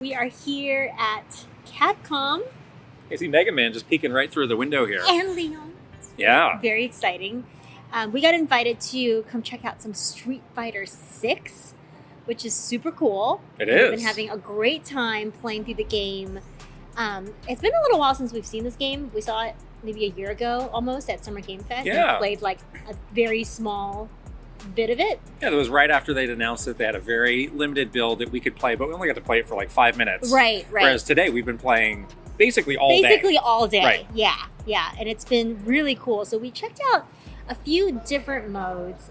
We are here at Capcom I see Mega Man just peeking right through the window here. and Leon. Yeah. Very exciting. We got invited to come check out some Street Fighter 6, which is super cool. It We've is. been having a great time playing through the game. It's been a little while since we've seen this game. We saw it maybe a year ago almost at Summer Game Fest. Yeah. And played like a very small bit of it. Yeah, it was right after they'd announced that they had a very limited build that we could play, but we only got to play it for like 5 minutes. Right. Whereas today we've been playing basically all day. Basically all day. Right. Yeah. And it's been really cool. So we checked out a few different modes.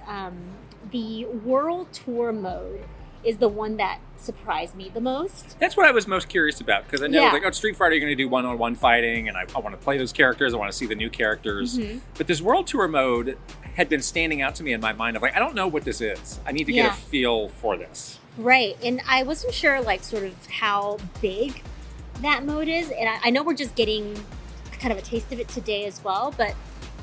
The World Tour mode is the one that surprised me the most. That's what I was most curious about, because I know Yeah. like, oh, Street Fighter, you're going to do one-on-one fighting, and I want to play those characters, I want to see the new characters. Mhm. But this World Tour mode had been standing out to me in my mind of like, I don't know what this is. I need to get Yeah. a feel for this. Right. And I wasn't sure like sort of how big that mode is. And I know we're just getting kind of a taste of it today as well, but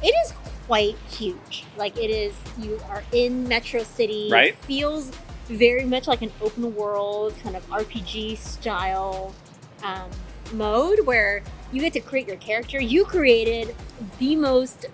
it is quite huge. Like it is, you are in Metro City. Right. It feels very much like an open world kind of RPG style mode where you get to create your character. You created the most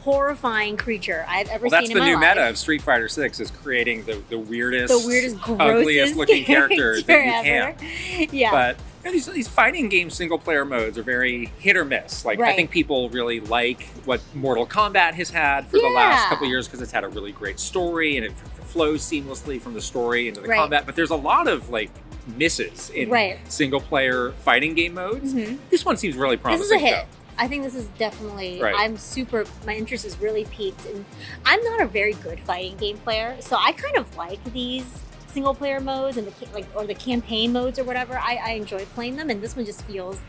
horrifying creature I've ever Well, that's seen the in my new life. meta of Street Fighter 6 is creating the weirdest, Grossest, ugliest looking character that you ever. can. Yeah. But you know, these fighting game single player modes are very hit or miss. Like I Right. think people really like what Mortal Kombat has had for the last couple of years because it's had a really great story and it flows seamlessly from the story into the Right. combat. But there's a lot of like misses in Right. single player fighting game modes. Mhm. This one seems really promising. This is a hit. though. I think this is definitely. Right. My interest is really peaked, and I'm not a very good fighting game player, so I kind of like these single player modes and the campaign modes or whatever. I enjoy playing them, and this one just feels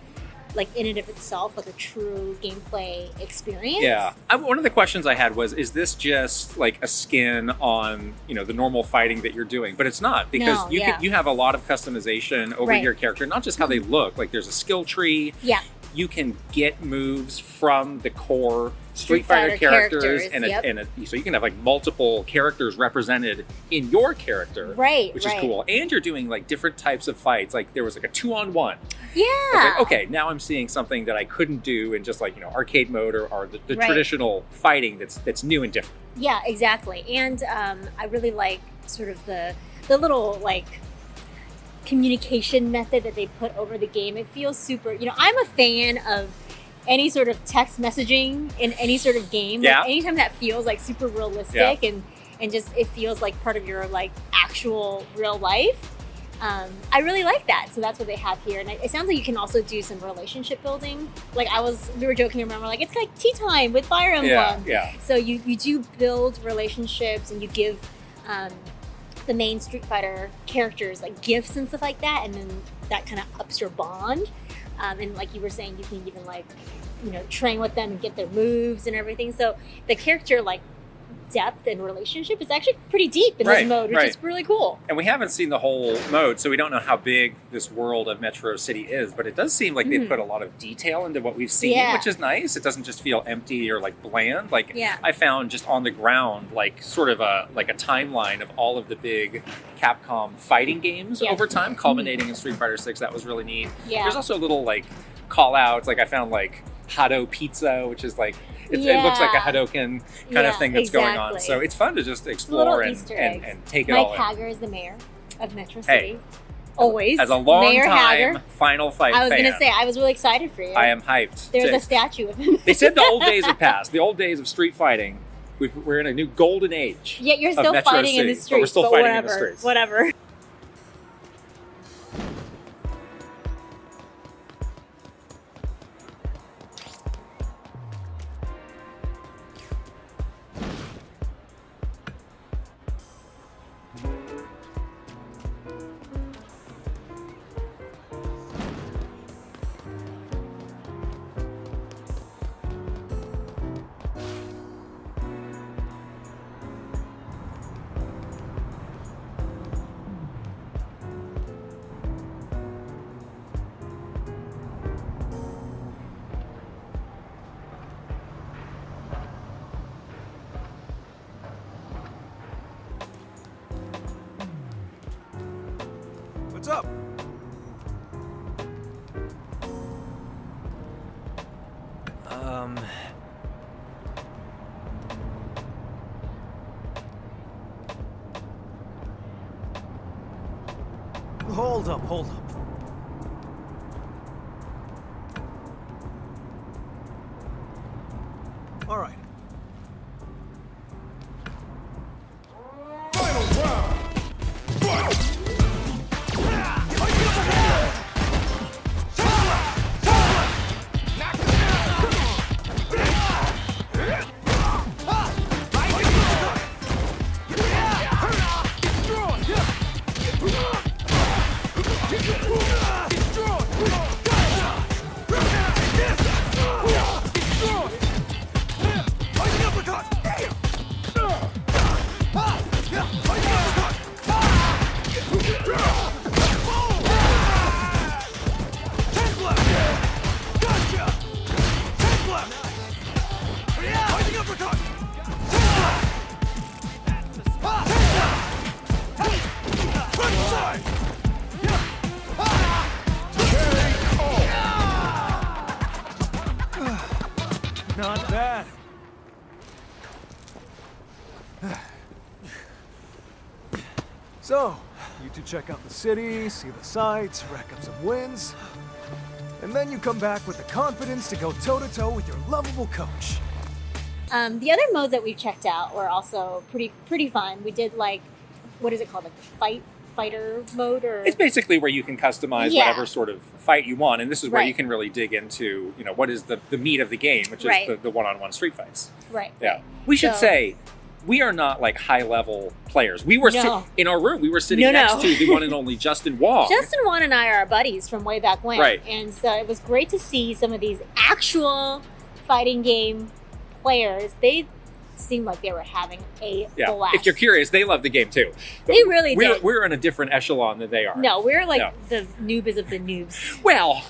like in and of itself like a true gameplay experience. Yeah. One of the questions I had was, is this just like a skin on, the normal fighting that you're doing? But it's not, because No, you yeah. you have a lot of customization over Right. your character, not just how they look. Like there's a skill tree. Yeah. You can get moves from the core Street Street Fighter Fighter characters, characters, so you can have like multiple characters represented in your character, Right. which right. is cool. And you're doing like different types of fights. Like there was like a 2-on-1. Yeah. I was like, okay, now I'm seeing something that I couldn't do in just like arcade mode or the Right. traditional fighting that's new and different. Yeah, exactly. And I really like sort of the little like communication method that they put over the game. It feels super, I'm a fan of any sort of text messaging in any sort of game. Yeah. Like anytime that feels like super realistic and just it feels like part of your like actual real life. I really like that. So that's what they have here. And it sounds like you can also do some relationship building. Like we were joking around, we're like, it's like tea time with Fire Emblem. Yeah. So you do build relationships and you give the main Street Fighter characters like gifts and stuff like that, and then that kind of ups your bond. And like you were saying, you can even like train with them and get their moves and everything. So the character like depth and relationship is actually pretty deep in this mode, which is really cool. And we haven't seen the whole mode, so we don't know how big this world of Metro City is, but it does seem like they put a lot of detail into what we've seen, Yeah. which is nice. It doesn't just feel empty or like bland. Like Yeah. I found just on the ground like sort of a timeline of all of the big Capcom fighting games Yeah. over time, culminating in Street Fighter 6. That was really neat. Yeah. There's also little like call outs. Like I found like Hado Pizza, which is like it looks like a Hadoken kind of thing that's going on. exactly. So it's fun to just Little explore and Easter eggs. take it Mike all in. Hager is the mayor of Metro Hey. City. Always. As a long Mayor time Hager. Final Fight I was fan, going to say, I was really excited for you. I am hyped. There's a statue of him. They said the old days have passed. The old days of street fighting. We're in a new golden age. Yet you're of still Metro fighting in the City, streets. but we're still fighting in the whatever, streets. Whatever. Hold up. All right. Final round. Fight! Not bad. So, you two check out the city, see the sights, rack up some wins, and then you come back with the confidence to go toe-to-toe with your lovable coach. The other modes that we checked out were also pretty fun. We did like, what is it called? Like the fighter mode, or It's basically where you can customize whatever sort of fight you want, and this is where you can really dig into, what is the meat of the game, which is the one-on-one street fights. Right. Yeah. Right. We should say, we are not like high-level players. We were in our room. We were sitting next to the one and only Justin Wong. Justin Wong and I are buddies from way back when. Right. And so it was great to see some of these actual fighting game players. They seemed like they were having a blast. If you're curious, they love the game too. But they really did. We're in a different echelon than they are. No, we're like the noobs of the noobs. Well,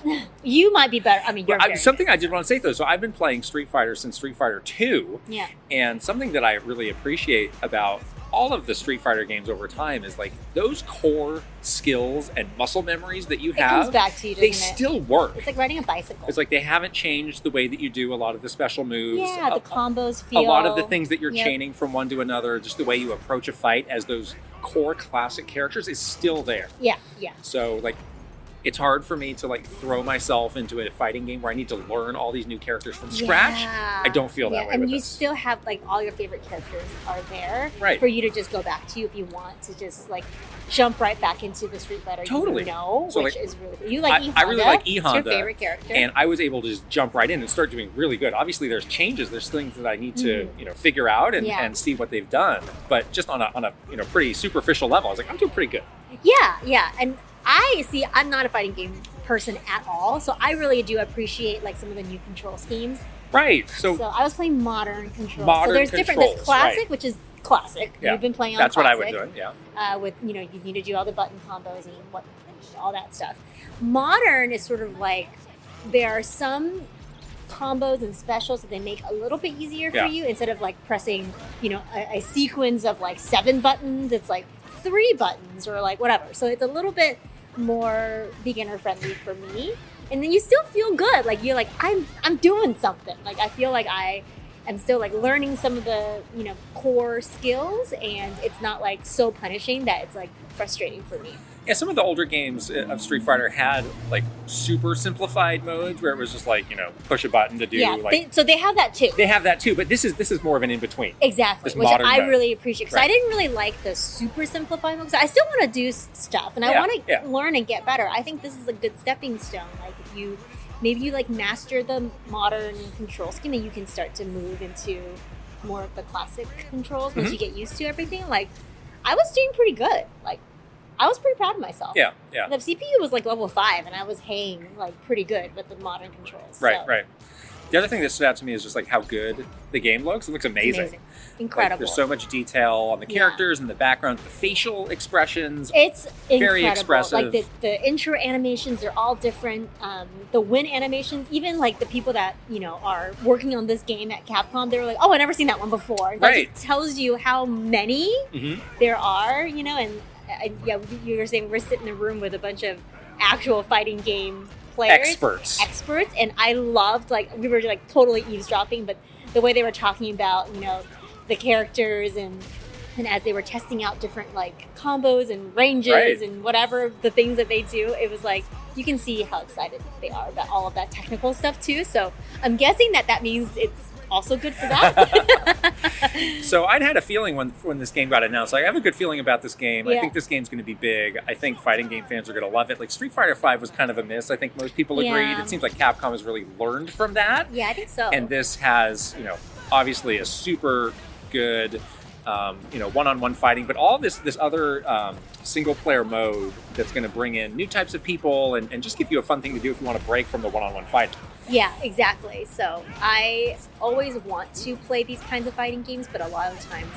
you might be better. I mean, you're something I did want to say though. So I've been playing Street Fighter since Street Fighter 2. Yeah. And something that I really appreciate about all of the Street Fighter games over time is like those core skills and muscle memories that you have. It comes back to you, they doesn't it? still work. It's like riding a bicycle. It's like they haven't changed the way that you do a lot of the special moves. Yeah, the combos feel. A lot of the things that you're chaining from one to another, just the way you approach a fight as those core classic characters is still there. Yeah, yeah. So like, it's hard for me to like throw myself into a fighting game where I need to learn all these new characters from scratch. I don't feel that way and with you this. still have like all your favorite characters are there for you to just go back to if you want to just like jump right back into the Street Fighter Totally. so which is really cool. You like E-Honda. I really like E-Honda. It's your favorite character. And I was able to just jump right in and start doing really good. Obviously there's changes, there's things that I need to, figure out and see what they've done. But just on a pretty superficial level, I was like, I'm doing pretty good. Yeah. And I'm not a fighting game person at all, so I really do appreciate like some of the new control schemes. Right. So I was playing modern controls. Modern so there's different. There's controls, classic, which is classic. Yeah. You've been playing on That's classic. what I was doing. Yeah. With you need to do all the button combos and all that stuff. Modern is sort of like there are some combos and specials that they make a little bit easier for you instead of like pressing a sequence of like 7 buttons. It's like 3 buttons or like whatever. So it's a little bit more beginner friendly for me, and then you still feel good, like you're like I'm doing something, like I feel like I am still like learning some of the core skills, and it's not like so punishing that it's like frustrating for me. Yeah, some of the older games of Street Fighter had like super simplified modes where it was just like push a button to do. So they have that too. They have that too, but this is more of an in between. Exactly, which I really appreciate because I didn't really like the super simplified modes. I still want to do stuff and I want to learn and get better. I think this is a good stepping stone. Like if you like master the modern control scheme, and you can start to move into more of the classic controls once you get used to everything. Like I was doing pretty good. Like I was pretty proud of myself. Yeah. The CPU was like level 5, and I was hanging like pretty good with the modern controls. Right. The other thing that stood out to me is just like how good the game looks. It looks amazing. Incredible. Like, there's so much detail on the characters and the background, the facial expressions. It's very incredible. expressive. Like the intro animations, they're all different. The win animations, even like the people that are working on this game at Capcom, they were like, "Oh, I've never seen that one before." That just tells you how many there are. And you were saying we're sitting in a room with a bunch of actual fighting game players. Experts. And I loved, like, we were like totally eavesdropping, but the way they were talking about, you know, the characters and as they were testing out different like combos and ranges and whatever the things that they do, it was like you can see how excited they are about all of that technical stuff too. So I'm guessing that means it's also good for that. So I'd had a feeling when this game got announced, like I have a good feeling about this game. I think this game's going to be big. I think fighting game fans are going to love it. Like Street Fighter V was kind of a miss. I think most people agreed. It seems like Capcom has really learned from that. Yeah, I think so. And this has, you know, obviously a super good one-on-one fighting, but all this other single-player mode that's going to bring in new types of people and just give you a fun thing to do if you want to break from the one-on-one fighting. Yeah, exactly. So I always want to play these kinds of fighting games, but a lot of times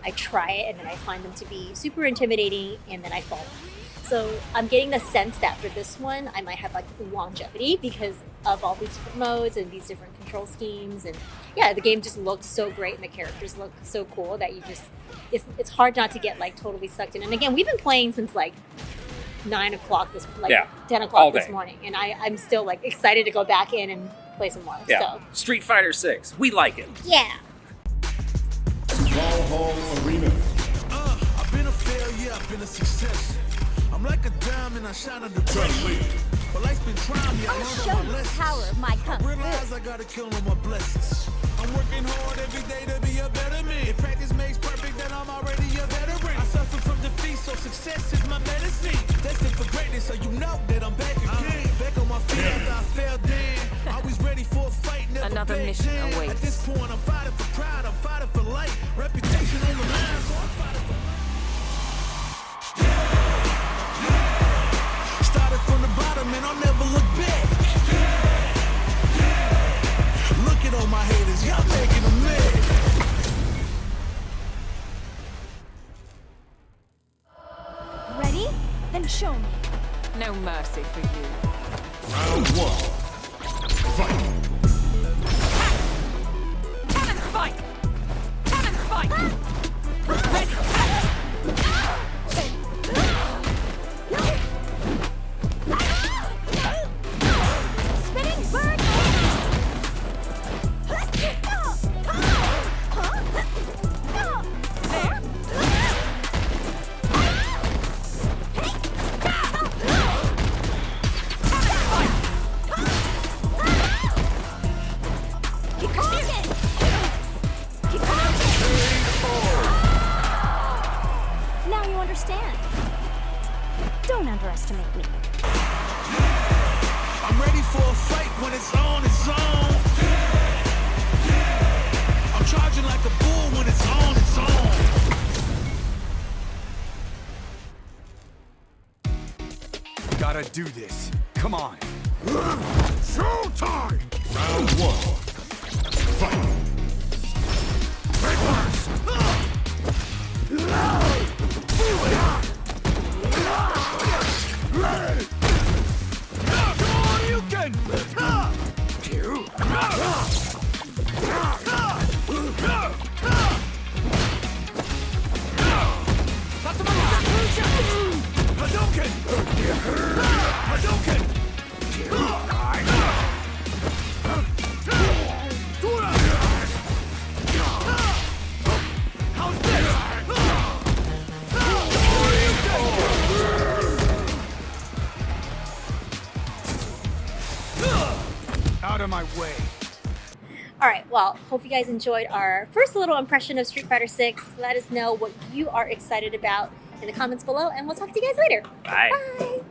I try it and then I find them to be super intimidating and then I fall off. So I'm getting the sense that for this one, I might have like longevity because of all these different modes and these different control schemes. And yeah, the game just looks so great and the characters look so cool that you just, it's hard not to get like totally sucked in. And again, we've been playing since like 9 o'clock 10 o'clock this morning. And I'm still like excited to go back in and play some more. Yeah. So. Street Fighter 6, we like it. Yeah. Hall Arena. I've been a failure, I've been a success. I'm like a diamond, I shine under pressure. But life's been trying me, I I'll learned show all you my the lessons. power of my I kung fu. realize I gotta kill all my blessings. I'm working hard every day to be a better man. If practice makes perfect, then I'm already a veteran. I suffer from defeat, so success is my medicine. Destined for greatness, so you know that I'm back again. Back on my feet after I fell down. Always ready for a fight, never Another back mission down. awaits. At this point, I'm fighting for pride, I'm fighting for life. Reputation on the line, so I'm fighting for started from the bottom and I'll never look back. Look at all my haters, y'all making them mad. Ready? Then show me. No mercy for you. Round 1. Fight. Cannon spike! Cannon spike! Ready! Spinning bird! There! Keep talking! Keep talking! Now you understand. Don't underestimate me. I'm ready for a fight when it's on, it's on. I'm charging like a bull when it's on, it's on. Gotta do this. Come on. Showtime! Round 1. Fight. Out of my way. All right, well, hope you guys enjoyed our first little impression of Street Fighter 6. Let us know what you are excited about in the comments below, and we'll talk to you guys later. Bye. Bye.